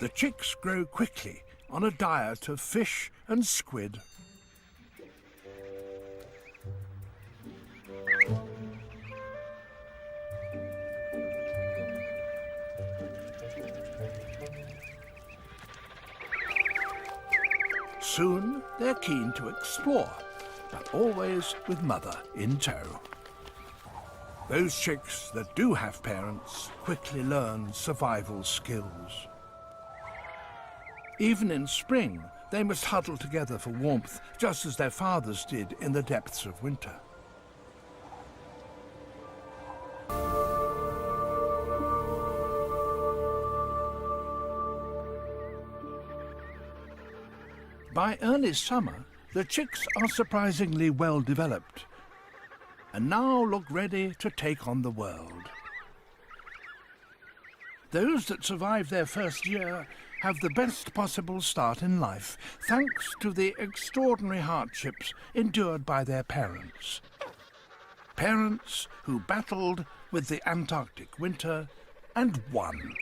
The chicks grow quickly on a diet of fish and squid. Soon they're keen to explore, but always with mother in tow. Those chicks that do have parents quickly learn survival skills. Even in spring, they must huddle together for warmth, just as their fathers did in the depths of winter. By early summer, the chicks are surprisingly well developed, and now look ready to take on the world. Those that survive their first year have the best possible start in life, thanks to the extraordinary hardships endured by their parents. Parents who battled with the Antarctic winter and won.